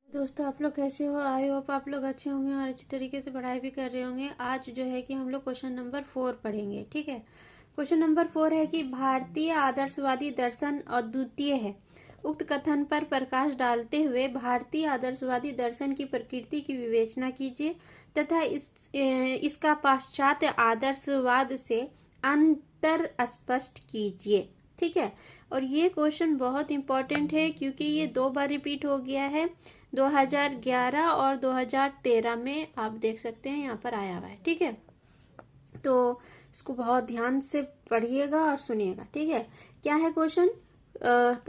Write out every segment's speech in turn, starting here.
दोस्तों, आप लोग कैसे हो? आई होप आप लोग अच्छे होंगे और अच्छी तरीके से पढ़ाई भी कर रहे होंगे। आज जो है कि हम लोग क्वेश्चन नंबर 4 पढ़ेंगे। ठीक है। क्वेश्चन नंबर 4 है कि भारतीय आदर्शवादी दर्शन अद्वितीय है। उक्त कथन पर प्रकाश डालते हुए भारतीय आदर्शवादी दर्शन की प्रकृति की विवेचना कीजिए तथा इसका पाश्चात्य आदर्शवाद से अंतर स्पष्ट कीजिए। ठीक है। और ये क्वेश्चन बहुत इंपॉर्टेंट है क्योंकि ये 2 बार रिपीट हो गया है, 2011 और 2013 में। आप देख सकते हैं यहाँ पर आया हुआ है। ठीक है, तो इसको बहुत ध्यान से पढ़िएगा और सुनिएगा। ठीक है, क्या है क्वेश्चन?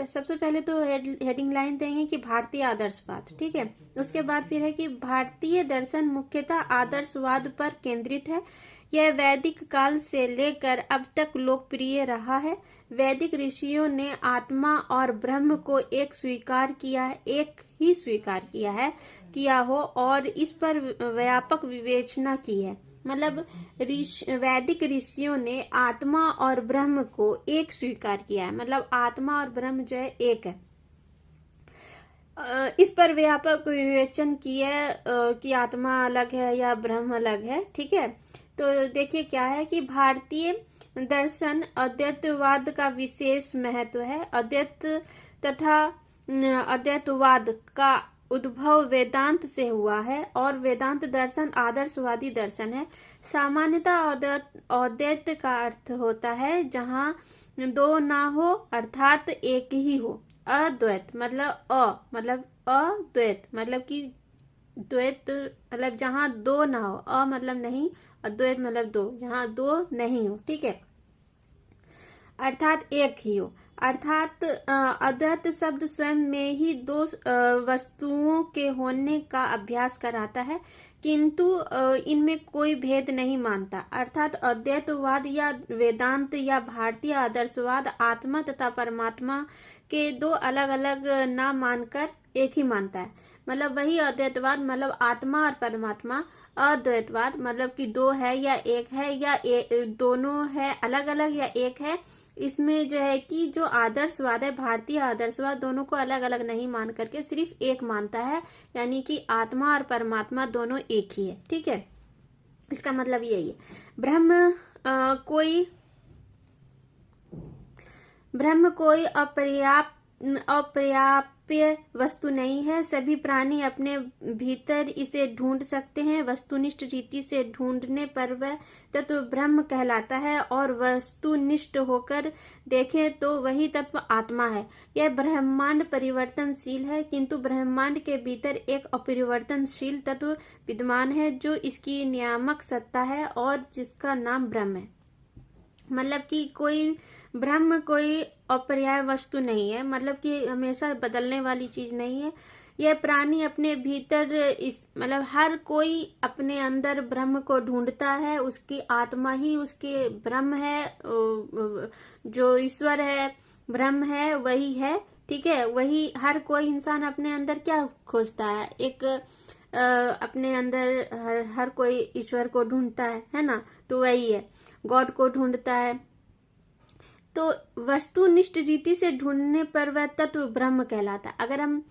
सबसे पहले तो हेडिंग लाइन देंगे कि भारतीय आदर्शवाद। ठीक है, उसके बाद फिर है कि भारतीय दर्शन मुख्यतः आदर्शवाद पर केंद्रित है। यह वैदिक काल से लेकर अब तक लोकप्रिय रहा है। वैदिक ऋषियों ने आत्मा और ब्रह्म को एक ही स्वीकार किया हो और इस पर व्यापक विवेचना की है। मतलब वैदिक ऋषियों ने आत्मा और ब्रह्म को एक स्वीकार किया है, मतलब आत्मा और ब्रह्म जो है एक है। इस पर व्यापक विवेचन किया है कि आत्मा अलग है या ब्रह्म अलग है। ठीक है, तो देखिए क्या है कि भारतीय दर्शन अद्वैतवाद का विशेष महत्व है। अद्वैत तथा अद्वैतवाद का उद्भव वेदांत से हुआ है और वेदांत दर्शन आदर्शवादी दर्शन है। सामान्यतः अद्वैत का अर्थ होता है जहाँ दो ना हो अर्थात एक ही हो। अद्वैत मतलब अद्वैत मतलब कि द्वैत मतलब जहाँ दो ना हो। मतलब नहीं, अद्वैत मतलब दो, जहाँ दो नहीं हो। ठीक है, अर्थात एक ही हो। अर्थात अद्वैत शब्द स्वयं में ही दो वस्तुओं के होने का अभ्यास कराता है, किंतु इनमें कोई भेद नहीं मानता। अर्थात अद्वैतवाद या वेदांत या भारतीय आदर्शवाद आत्मा तथा परमात्मा के दो अलग अलग ना मानकर एक ही मानता है। मतलब वही अद्वैतवाद मतलब आत्मा और परमात्मा। अद्वैतवाद मतलब कि दो है या एक है, या दोनों है अलग अलग या एक है। इसमें जो है कि जो आदर्शवाद है, भारतीय आदर्शवाद, दोनों को अलग अलग नहीं मान करके सिर्फ एक मानता है, यानी कि आत्मा और परमात्मा दोनों एक ही है। ठीक है, इसका मतलब यही है। ब्रह्म कोई अपर्याप्य वस्तु नहीं है। सभी प्राणी अपने भीतर इसे ढूंढ सकते हैं। वस्तुनिष्ठ रीति से ढूंढने पर वह तत्व ब्रह्म कहलाता है और वस्तुनिष्ठ होकर देखें तो वही तत्व आत्मा है। यह ब्रह्मांड परिवर्तनशील है, किंतु ब्रह्मांड के भीतर एक अपरिवर्तनशील तत्व विद्यमान है जो इसकी नियामक सत्ता है और जिसका नाम ब्रह्म है। मतलब कि ब्रह्म कोई अपर्याय वस्तु नहीं है, मतलब कि हमेशा बदलने वाली चीज नहीं है। यह प्राणी अपने भीतर मतलब हर कोई अपने अंदर ब्रह्म को ढूंढता है। उसकी आत्मा ही उसके ब्रह्म है, जो ईश्वर है ब्रह्म है वही है। ठीक है, वही हर कोई इंसान अपने अंदर क्या खोजता है? एक अपने अंदर हर कोई ईश्वर को ढूंढता है ना, तो वही है, गॉड को ढूंढता है। तो वस्तुनिष्ठ रीति से ढूंढने पर वह तत्व ब्रह्म कहलाता है। अगर हम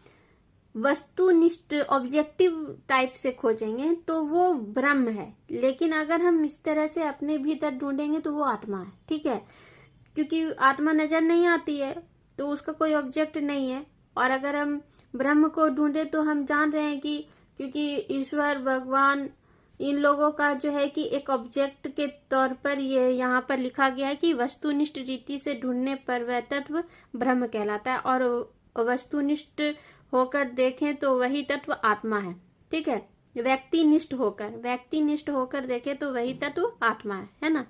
वस्तुनिष्ठ ऑब्जेक्टिव टाइप से खोजेंगे तो वो ब्रह्म है, लेकिन अगर हम इस तरह से अपने भीतर ढूंढेंगे तो वो आत्मा है। ठीक है, क्योंकि आत्मा नजर नहीं आती है तो उसका कोई ऑब्जेक्ट नहीं है। और अगर हम ब्रह्म को ढूंढे तो हम जान रहे हैं कि क्योंकि ईश्वर भगवान इन लोगों का जो है कि एक ऑब्जेक्ट के तौर पर ये यहाँ पर लिखा गया है कि वस्तुनिष्ठ रीति से ढूंढने पर वह तत्व ब्रह्म कहलाता है और वस्तुनिष्ठ होकर देखें तो वही तत्व आत्मा है। ठीक है, व्यक्तिनिष्ठ होकर देखें तो वही तत्व आत्मा है ना।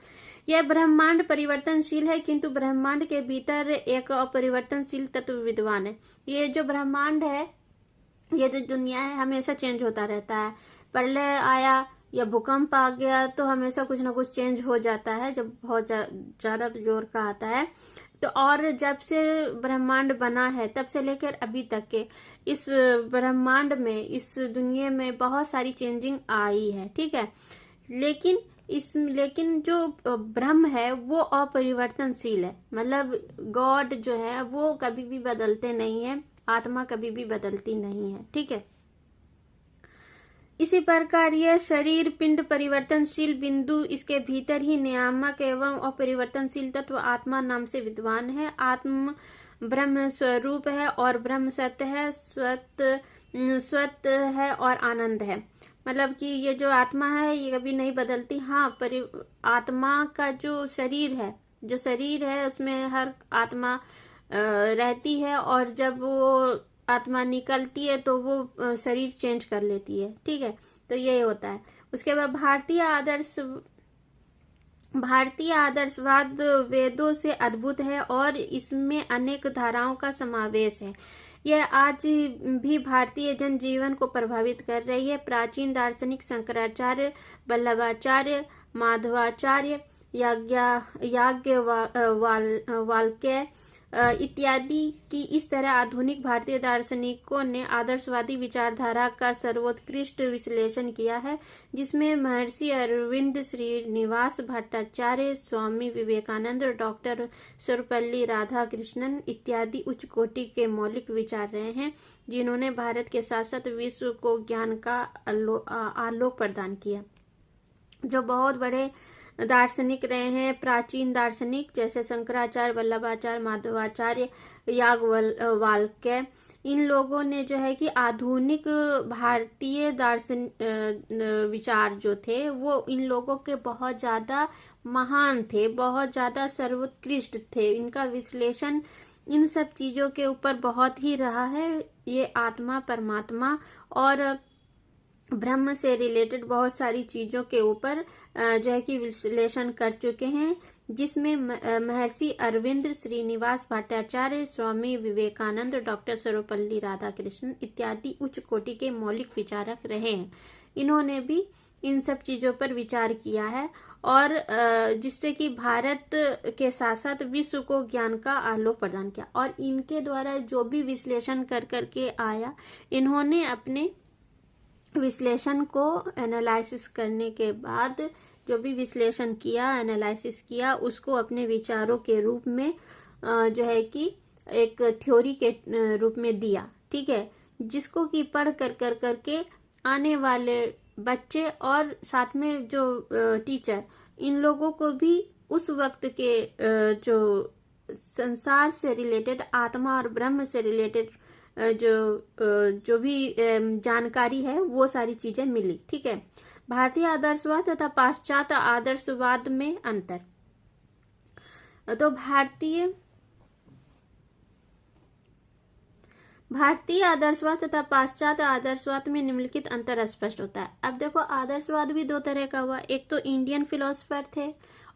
यह ब्रह्मांड परिवर्तनशील है, किंतु ब्रह्मांड के भीतर एक अपरिवर्तनशील तत्व विद्यमान है। ये जो ब्रह्मांड है, ये जो दुनिया है, हमेशा चेंज होता रहता है। प्रलय आया या भूकंप आ गया तो हमेशा कुछ ना कुछ चेंज हो जाता है जब बहुत ज्यादा जोर का आता है। तो और जब से ब्रह्मांड बना है तब से लेकर अभी तक के इस ब्रह्मांड में, इस दुनिया में बहुत सारी चेंजिंग आई है। ठीक है, लेकिन जो ब्रह्म है वो अपरिवर्तनशील है। मतलब गॉड जो है वो कभी भी बदलते नहीं है, आत्मा कभी भी बदलती नहीं है। ठीक है, इसी प्रकार यह शरीर पिंड परिवर्तनशील बिंदु, इसके भीतर ही नियामक एवं अपरिवर्तनशील तत्व आत्मा नाम से विद्वान है। आत्म ब्रह्म स्वरूप है और ब्रह्म सत्य है, स्वत है और आनंद है। मतलब कि ये जो आत्मा है ये कभी नहीं बदलती। हाँ, आत्मा का जो शरीर है उसमें हर आत्मा रहती है, और जब वो आत्मा निकलती है तो वो शरीर चेंज कर लेती है। ठीक है, तो ये होता है। उसके बाद भारतीय आदर्शवाद वेदों से अद्भुत है और इसमें अनेक धाराओं का समावेश है। यह आज भी भारतीय जनजीवन को प्रभावित कर रही है। प्राचीन दार्शनिक शंकराचार्य, वल्लभाचार्य, माधवाचार्य, याज्ञवल्क्य इत्यादि की इस तरह आधुनिक भारतीय दार्शनिकों ने आदर्शवादी विचारधारा का सर्वोत्कृष्ट विश्लेषण किया है, जिसमें महर्षि अरविंद, श्रीनिवास भट्टाचार्य, स्वामी विवेकानंद, डॉक्टर सर्वपल्ली राधाकृष्णन इत्यादि उच्च कोटि के मौलिक विचार रहे हैं, जिन्होंने भारत के साथ साथ विश्व को ज्ञान का आलोक प्रदान किया। जो बहुत बड़े दार्शनिक रहे हैं, प्राचीन दार्शनिक जैसे शंकराचार्य, वल्लभाचार्य, माधवाचार्य, याज्ञवल्क्य, इन लोगों ने जो है कि आधुनिक भारतीय दार्शनिक विचार जो थे वो इन लोगों के बहुत ज्यादा महान थे, बहुत ज्यादा सर्वोत्कृष्ट थे। इनका विश्लेषण इन सब चीजों के ऊपर बहुत ही रहा है। ये आत्मा, परमात्मा और ब्रह्म से रिलेटेड बहुत सारी चीजों के ऊपर जो है कि विश्लेषण कर चुके हैं, जिसमें महर्षि अरविंद, श्रीनिवास भट्टाचार्य, स्वामी विवेकानंद, डॉक्टर सर्वपल्ली राधाकृष्णन इत्यादि उच्च कोटि के मौलिक विचारक रहे हैं। इन्होंने भी इन सब चीजों पर विचार किया है और जिससे कि भारत के साथ साथ विश्व को ज्ञान का आलोक प्रदान किया। और इनके द्वारा जो भी विश्लेषण कर करके आया, इन्होंने अपने विश्लेषण को एनालिसिस करने के बाद जो भी विश्लेषण किया, एनालिसिस किया, उसको अपने विचारों के रूप में जो है कि एक थ्योरी के रूप में दिया। ठीक है, जिसको कि पढ़ कर करके आने वाले बच्चे और साथ में जो टीचर, इन लोगों को भी उस वक्त के जो संसार से रिलेटेड, आत्मा और ब्रह्म से रिलेटेड जो भी जानकारी है वो सारी चीजें मिली। ठीक है, भारतीय आदर्शवाद तथा पाश्चात्य आदर्शवाद में अंतर। तो भारतीय आदर्शवाद तथा पाश्चात्य आदर्शवाद में निम्नलिखित अंतर स्पष्ट होता है। अब देखो, आदर्शवाद भी दो तरह का हुआ, एक तो इंडियन फिलोसफर थे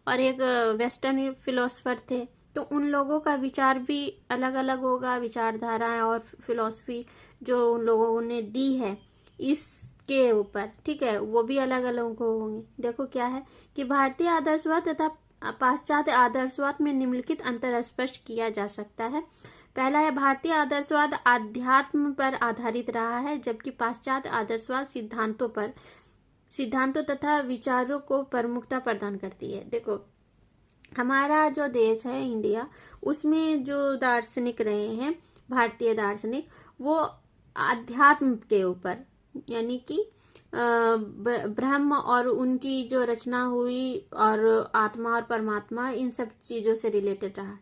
और एक वेस्टर्न फिलोसफर थे। तो उन लोगों का विचार भी अलग अलग होगा, विचारधाराएं और फिलॉसफी जो उन लोगों ने दी है इसके ऊपर, ठीक है, वो भी अलग अलग होंगे। देखो क्या है कि भारतीय आदर्शवाद तथा पाश्चात्य आदर्शवाद में निम्नलिखित अंतर स्पष्ट किया जा सकता है। पहला है, भारतीय आदर्शवाद आध्यात्म पर आधारित रहा है, जबकि पाश्चात्य आदर्शवाद सिद्धांतों तथा विचारों को प्रमुखता प्रदान करती है। देखो, हमारा जो देश है इंडिया, उसमें जो दार्शनिक रहे हैं भारतीय दार्शनिक, वो आध्यात्म के ऊपर, यानी कि ब्रह्म और उनकी जो रचना हुई और आत्मा और परमात्मा, इन सब चीजों से रिलेटेड रहा।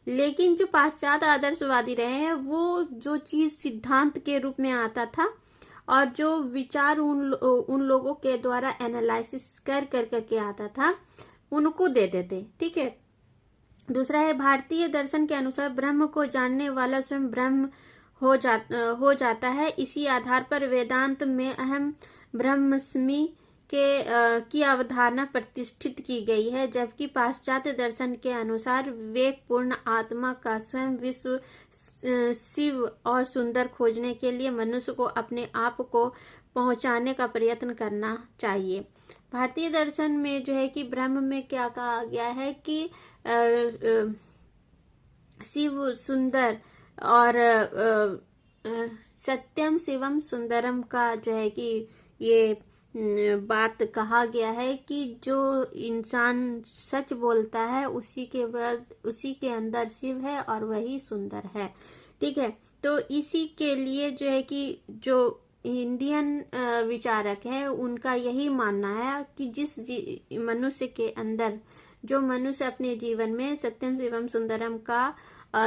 लेकिन जो पाश्चात्य आदर्शवादी रहे हैं, वो जो चीज सिद्धांत के रूप में आता था और जो विचार उन लोगों के द्वारा एनालिसिस कर करके आता था, उनको दे देते। ठीक है। दूसरा है, भारतीय दर्शन के अनुसार ब्रह्म को जानने वाला स्वयं ब्रह्म हो जाता है। इसी आधार पर वेदांत में अहम ब्रह्मस्मि की अवधारणा प्रतिष्ठित की गई है, जबकि पाश्चात्य दर्शन के अनुसार विवेकपूर्ण आत्मा का स्वयं विश्व, शिव और सुंदर खोजने के लिए मनुष्य को अपने आप को पहुंचाने का प्रयत्न करना चाहिए। भारतीय दर्शन में जो है कि ब्रह्म में क्या कहा गया है कि शिव, सुंदर और सत्यम शिवम सुंदरम का जो है कि ये बात कहा गया है कि जो इंसान सच बोलता है उसी के अंदर शिव है और वही सुंदर है। ठीक है, तो इसी के लिए जो है कि जो इंडियन विचारक हैं उनका यही मानना है कि जिस मनुष्य के अंदर, जो मनुष्य अपने जीवन में सत्यम शिवम सुंदरम का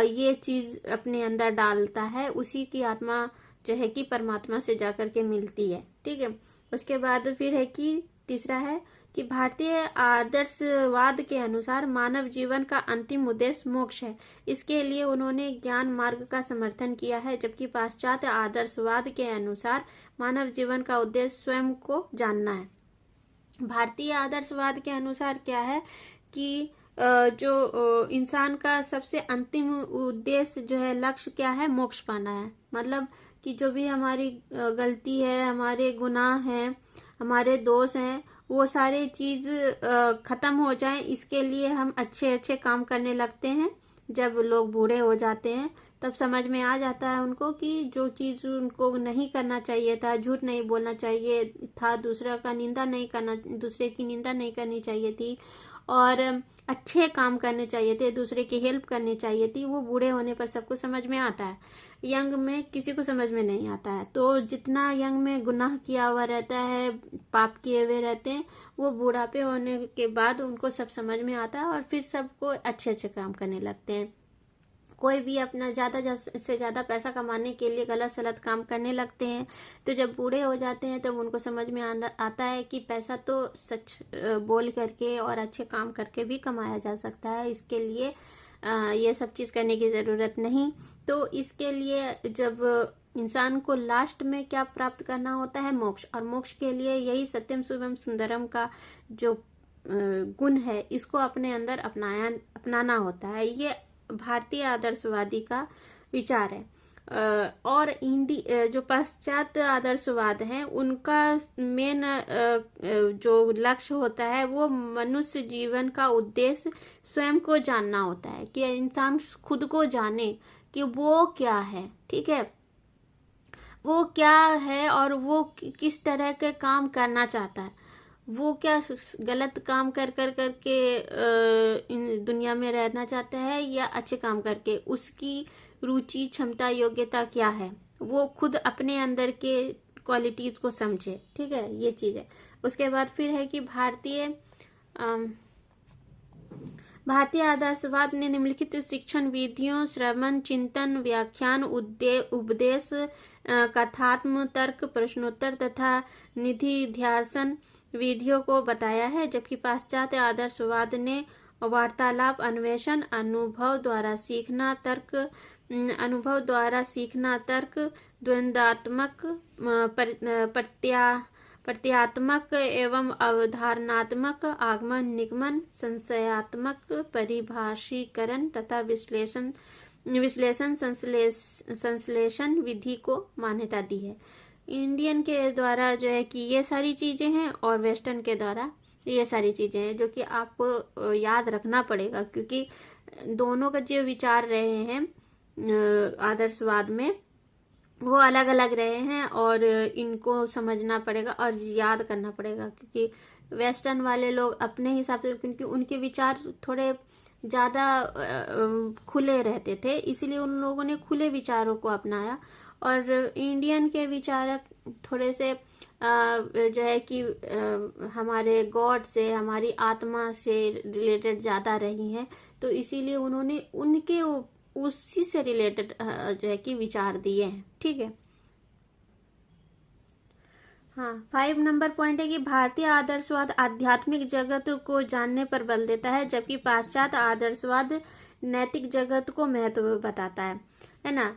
ये चीज अपने अंदर डालता है, उसी की आत्मा जो है कि परमात्मा से जाकर के मिलती है। ठीक है। उसके बाद फिर है कि तीसरा है कि भारतीय आदर्शवाद के अनुसार मानव जीवन का अंतिम उद्देश्य मोक्ष है। इसके लिए उन्होंने ज्ञान मार्ग का समर्थन किया है, जबकि पाश्चात्य आदर्शवाद के अनुसार मानव जीवन का उद्देश्य स्वयं को जानना है। भारतीय आदर्शवाद के अनुसार क्या है कि जो इंसान का सबसे अंतिम उद्देश्य जो है, लक्ष्य क्या है, मोक्ष पाना है। मतलब कि जो भी हमारी गलती है, हमारे गुनाह हैं, हमारे दोष हैं, वो सारे चीज खत्म हो जाए, इसके लिए हम अच्छे अच्छे काम करने लगते हैं। जब लोग बूढ़े हो जाते हैं तब समझ में आ जाता है उनको कि जो चीज उनको नहीं करना चाहिए था, झूठ नहीं बोलना चाहिए था, दूसरे की निंदा नहीं करनी चाहिए थी, और अच्छे काम करने चाहिए थे, दूसरे की हेल्प करनी चाहिए थी, वो बूढ़े होने पर सबको समझ में आता है। यंग में किसी को समझ में नहीं आता है। तो जितना यंग में गुनाह किया हुआ रहता है, पाप किए हुए रहते हैं, वो बुढ़ापे होने के बाद उनको सब समझ में आता है और फिर सबको अच्छे अच्छे काम करने लगते हैं। कोई भी अपना ज्यादा से ज्यादा पैसा कमाने के लिए गलत सलत काम करने लगते हैं। तो जब बूढ़े हो जाते हैं तब उनको समझ में आता है कि पैसा तो सच बोल करके और अच्छे काम करके भी कमाया जा सकता है, इसके लिए ये सब चीज करने की जरूरत नहीं। तो इसके लिए जब इंसान को लास्ट में क्या प्राप्त करना होता है, मोक्ष, और मोक्ष के लिए यही सत्यम शिवम सुंदरम का जो गुण है, इसको अपने अंदर अपनाना होता है। ये भारतीय आदर्शवादी का विचार है। और जो पश्चात आदर्शवाद है, उनका मेन जो लक्ष्य होता है वो मनुष्य जीवन का उद्देश्य स्वयं को जानना होता है, कि इंसान खुद को जाने कि वो क्या है। ठीक है, वो क्या है और वो किस तरह के काम करना चाहता है, वो क्या गलत काम कर करके इन दुनिया में रहना चाहता है या अच्छे काम करके, उसकी रुचि, क्षमता, योग्यता क्या है, वो खुद अपने अंदर के क्वालिटीज को समझे। ठीक है, ये चीज है। उसके बाद फिर है कि भारतीय आदर्शवाद ने निम्नलिखित शिक्षण विधियों, श्रवण, चिंतन, व्याख्यान, उपदेश, कथात्म, तर्क, प्रश्नोत्तर तथा निधिध्यासन विधियों को बताया है, जबकि पाश्चात्य आदर्शवाद ने वार्तालाप, अन्वेषण, अनुभव द्वारा सीखना, तर्क, द्वंद्वात्मक, प्रत्यात्मक एवं अवधारणात्मक, आगमन निगमन, संशयात्मक, परिभाषीकरण तथा विश्लेषण संश्लेषण विधि को मान्यता दी है। इंडियन के द्वारा जो है कि ये सारी चीजें हैं, और वेस्टर्न के द्वारा ये सारी चीजें हैं, जो कि आपको याद रखना पड़ेगा, क्योंकि दोनों का जो विचार रहे हैं आदर्शवाद में, वो अलग अलग रहे हैं, और इनको समझना पड़ेगा और याद करना पड़ेगा। क्योंकि वेस्टर्न वाले लोग अपने हिसाब से, क्योंकि उनके विचार थोड़े ज्यादा खुले रहते थे, इसलिए उन लोगों ने खुले विचारों को अपनाया, और इंडियन के विचारक थोड़े से जो है कि हमारे गॉड से, हमारी आत्मा से रिलेटेड ज्यादा रही हैं, तो इसीलिए उन्होंने उनके उसी से रिलेटेड जो है कि विचार दिए हैं। ठीक है। हाँ, 5 नंबर पॉइंट है कि भारतीय आदर्शवाद आध्यात्मिक जगत को जानने पर बल देता है, जबकि पाश्चात्य आदर्शवाद नैतिक जगत को महत्व बताता है ना।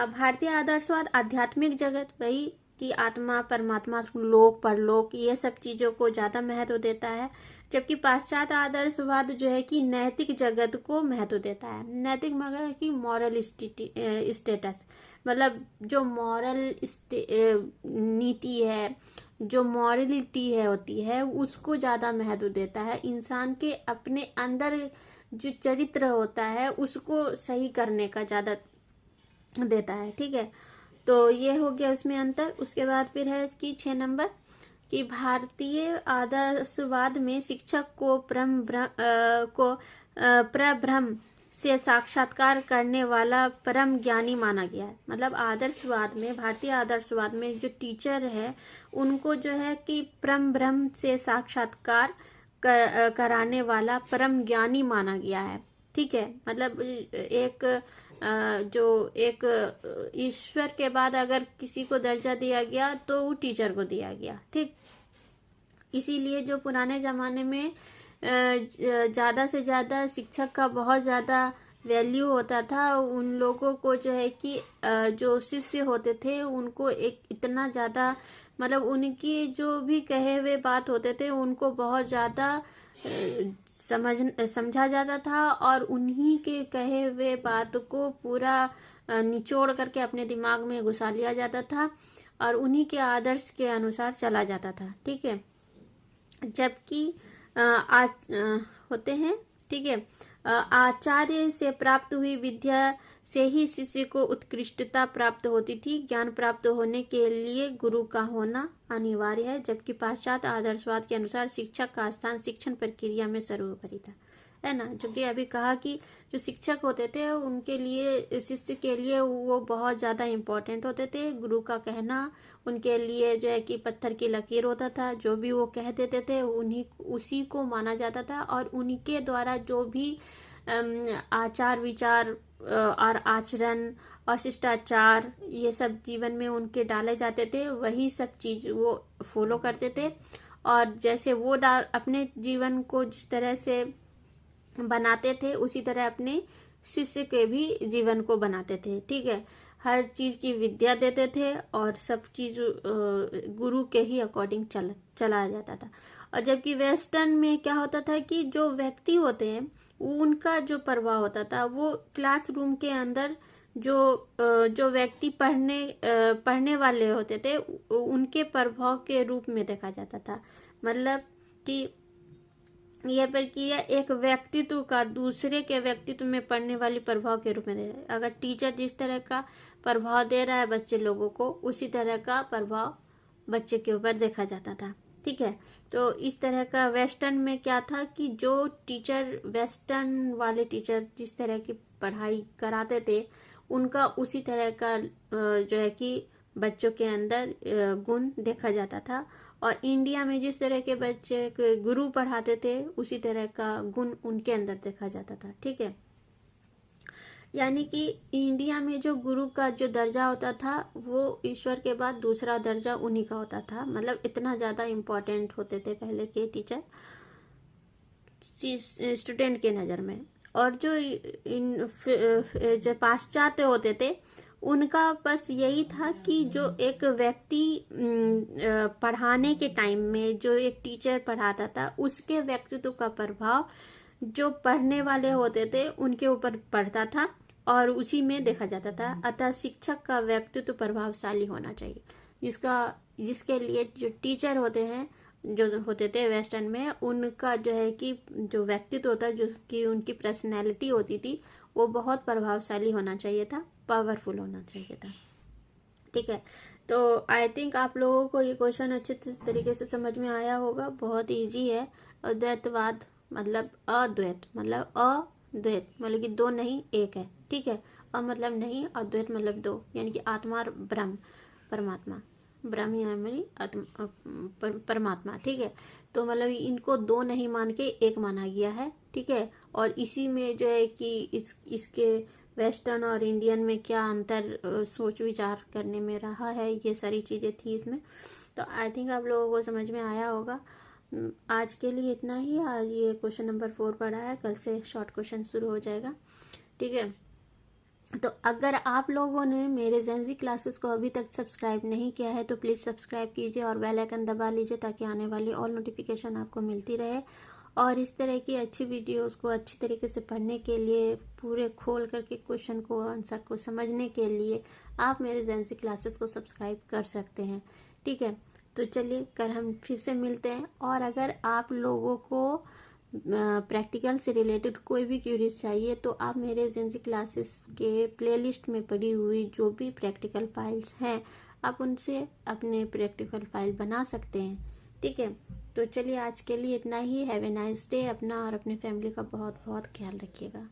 भारतीय आदर्शवाद आध्यात्मिक जगत, वही कि आत्मा, परमात्मा, लोक, परलोक, ये सब चीजों को ज्यादा महत्व देता है, जबकि पाश्चात्य आदर्शवाद जो है कि नैतिक जगत को महत्व देता है। नैतिक मतलब कि मॉरल स्टेटस, मतलब जो मॉरल नीति है, जो मॉरलिटी है होती है, उसको ज्यादा महत्व देता है। इंसान के अपने अंदर जो चरित्र होता है उसको सही करने का ज्यादा देता है। ठीक है, तो ये हो गया उसमें अंतर। उसके बाद फिर है कि 6 नंबर कि भारतीय आदर्शवाद में शिक्षक को प्रभ्रम से साक्षात्कार करने वाला परम ज्ञानी माना गया है। मतलब आदर्शवाद में, भारतीय आदर्शवाद में जो टीचर है उनको जो है कि परम ब्रह्म से साक्षात्कार कराने वाला परम ज्ञानी माना गया है। ठीक है, मतलब एक ईश्वर के बाद अगर किसी को दर्जा दिया गया तो वो टीचर को दिया गया। ठीक, इसीलिए जो पुराने जमाने में ज्यादा से ज्यादा शिक्षक का बहुत ज्यादा वैल्यू होता था, उन लोगों को जो है कि जो शिष्य होते थे उनको एक इतना ज्यादा, मतलब उनकी जो भी कहे हुए बात होते थे उनको बहुत ज्यादा समझा जाता था और उन्हीं के कहे हुए बात को पूरा निचोड़ करके अपने दिमाग में घुसा लिया जाता था और उन्हीं के आदर्श के अनुसार चला जाता था। ठीक है, जबकि होते हैं, ठीक है, आचार्य से प्राप्त हुई विद्या से ही शिष्य को उत्कृष्टता प्राप्त होती थी। ज्ञान प्राप्त होने के लिए गुरु का होना अनिवार्य है, जबकि पाश्चात्य आदर्शवाद के अनुसार शिक्षक का स्थान शिक्षण प्रक्रिया में सर्वोपरि था, है ना। जो कि अभी कहा कि जो शिक्षक होते थे उनके लिए, शिष्य के लिए वो बहुत ज्यादा इम्पोर्टेंट होते थे। गुरु का कहना उनके लिए जो है कि पत्थर की लकीर होता था, जो भी वो कह देते थे उसी को माना जाता था और उनके द्वारा जो भी आचार विचार और आचरण और शिष्टाचार ये सब जीवन में उनके डाले जाते थे, वही सब चीज वो फॉलो करते थे। और जैसे वो अपने जीवन को जिस तरह से बनाते थे उसी तरह अपने शिष्य के भी जीवन को बनाते थे। ठीक है, हर चीज की विद्या देते थे और सब चीज गुरु के ही अकॉर्डिंग चला जाता था। और जबकि वेस्टर्न में क्या होता था कि जो व्यक्ति होते हैं उनका जो प्रभाव होता था वो क्लासरूम के अंदर जो व्यक्ति पढ़ने वाले होते थे उनके प्रभाव के रूप में देखा जाता था। मतलब कि यह प्रक्रिया एक व्यक्तित्व का दूसरे के व्यक्तित्व में पड़ने वाली प्रभाव के रूप में दे रहा है। अगर टीचर जिस तरह का प्रभाव दे रहा है बच्चे लोगों को, उसी तरह का प्रभाव बच्चे के ऊपर देखा जाता था। ठीक है, तो इस तरह का वेस्टर्न में क्या था कि जो टीचर, वेस्टर्न वाले टीचर जिस तरह की पढ़ाई कराते थे उनका उसी तरह का जो है कि बच्चों के अंदर गुण देखा जाता था। और इंडिया में जिस तरह के बच्चे गुरु पढ़ाते थे उसी तरह का गुण उनके अंदर देखा जाता था। ठीक है, यानी कि इंडिया में जो गुरु का जो दर्जा होता था वो ईश्वर के बाद दूसरा दर्जा उन्हीं का होता था। मतलब इतना ज्यादा इम्पोर्टेंट होते थे पहले के टीचर स्टूडेंट के नजर में। और जो पाश्चात्य होते थे उनका बस यही था कि जो एक व्यक्ति पढ़ाने के टाइम में जो एक टीचर पढ़ाता था उसके व्यक्तित्व का प्रभाव जो पढ़ने वाले होते थे उनके ऊपर पड़ता था और उसी में देखा जाता था। अतः शिक्षक का व्यक्तित्व प्रभावशाली होना चाहिए, जिसके लिए जो टीचर होते हैं, जो होते थे वेस्टर्न में, उनका जो है कि जो व्यक्तित्व होता है, जो कि उनकी पर्सनैलिटी होती थी, वो बहुत प्रभावशाली होना चाहिए था, पावरफुल होना चाहिए था। ठीक है, तो आई थिंक आप लोगों को ये क्वेश्चन अच्छे तरीके से समझ में आया होगा। बहुत इजी है। अद्वैतवाद मतलब अद्वैत, मतलब अद्वैत मतलब कि दो नहीं एक है। ठीक है, मतलब नहीं, अद्वैत मतलब दो, यानी कि आत्मा और ब्रह्म, परमात्मा, ब्रह्म यानी परमात्मा। ठीक है, तो मतलब इनको दो नहीं मान के एक माना गया है। ठीक है, और इसी में जो है कि इसके वेस्टर्न और इंडियन में क्या अंतर सोच विचार करने में रहा है, ये सारी चीजें थी इसमें। तो आई थिंक आप लोगों को समझ में आया होगा। आज के लिए इतना ही। आज ये क्वेश्चन नंबर 4 पढ़ा है, कल से शॉर्ट क्वेश्चन शुरू हो जाएगा। ठीक है, तो अगर आप लोगों ने मेरे जेंजी क्लासेस को अभी तक सब्सक्राइब नहीं किया है तो प्लीज़ सब्सक्राइब कीजिए और बेल आइकन दबा लीजिए ताकि आने वाली ऑल नोटिफिकेशन आपको मिलती रहे। और इस तरह की अच्छी वीडियोस को अच्छी तरीके से पढ़ने के लिए, पूरे खोल करके क्वेश्चन को, आंसर को समझने के लिए आप मेरे जेंजी क्लासेस को सब्सक्राइब कर सकते हैं। ठीक है, तो चलिए कल हम फिर से मिलते हैं। और अगर आप लोगों को प्रैक्टिकल से रिलेटेड कोई भी क्यूरीज चाहिए तो आप मेरे जेंजी क्लासेस के प्लेलिस्ट में पड़ी हुई जो भी प्रैक्टिकल फाइल्स हैं आप उनसे अपने प्रैक्टिकल फाइल बना सकते हैं। ठीक है, तो चलिए आज के लिए इतना ही। Have a nice day. अपना और अपने फैमिली का बहुत बहुत ख्याल रखिएगा।